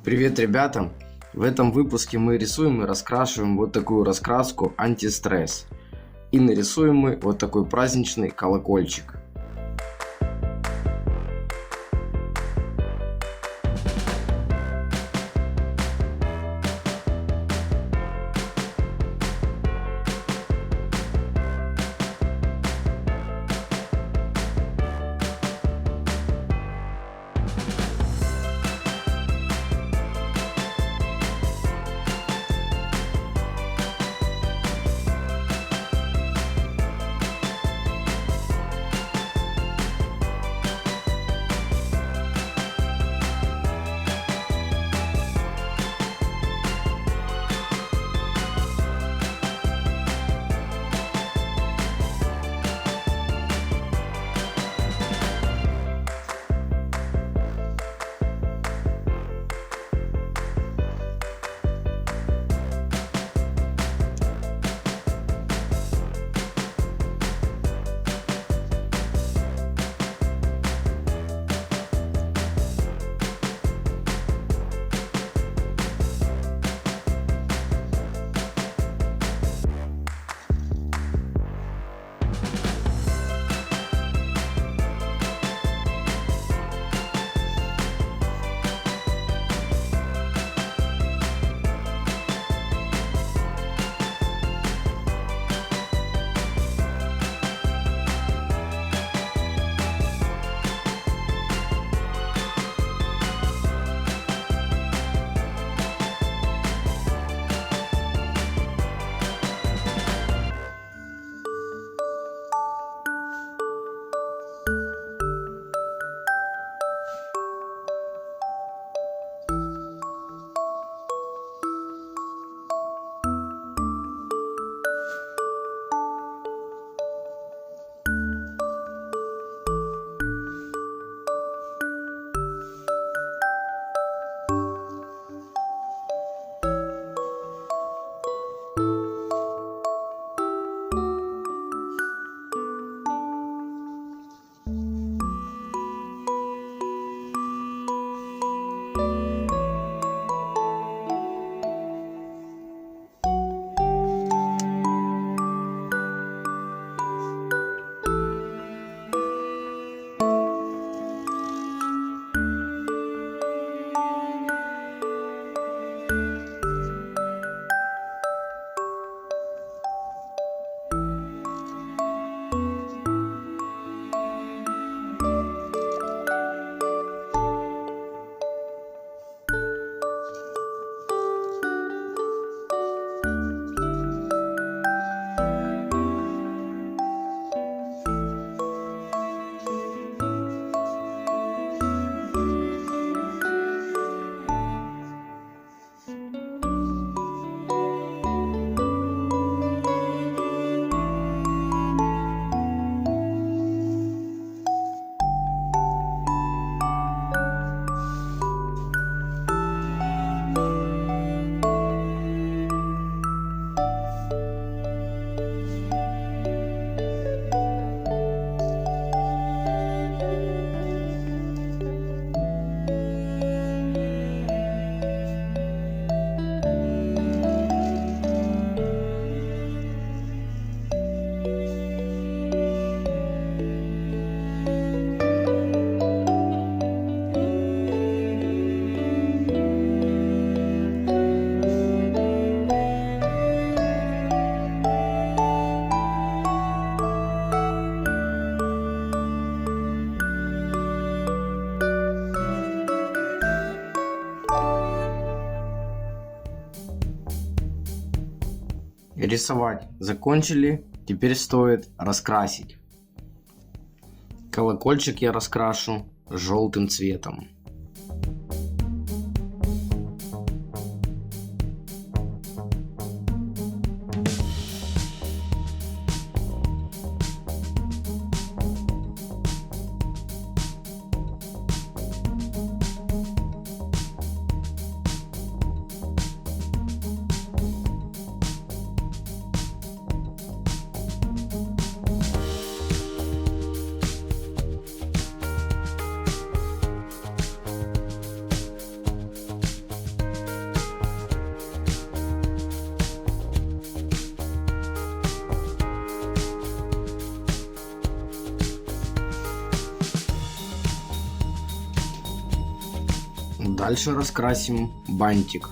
Привет, ребята! В этом выпуске мы рисуем и раскрашиваем вот такую раскраску антистресс. И нарисуем мы вот такой праздничный колокольчик. Рисовать закончили, теперь стоит раскрасить. Колокольчик я раскрашу желтым цветом. Дальше раскрасим бантик.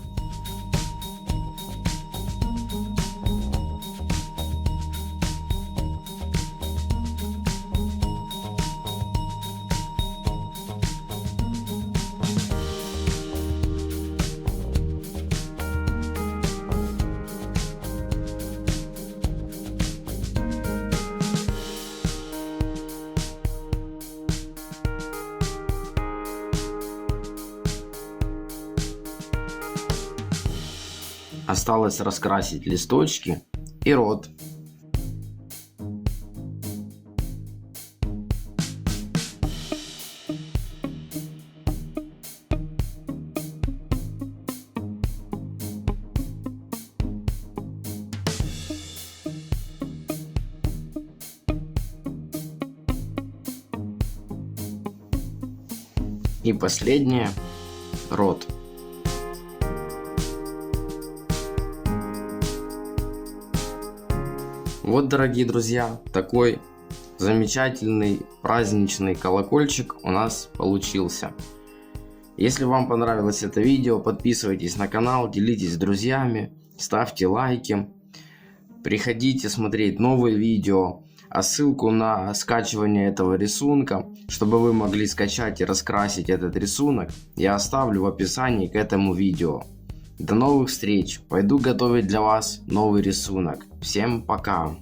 Осталось раскрасить листочки и рот. И последнее — рот. Вот, дорогие друзья, такой замечательный праздничный колокольчик у нас получился. Если вам понравилось это видео, подписывайтесь на канал, делитесь с друзьями, ставьте лайки, приходите смотреть новые видео. А ссылку на скачивание этого рисунка, чтобы вы могли скачать и раскрасить этот рисунок, я оставлю в описании к этому видео. До новых встреч! Пойду готовить для вас новый рисунок. Всем пока!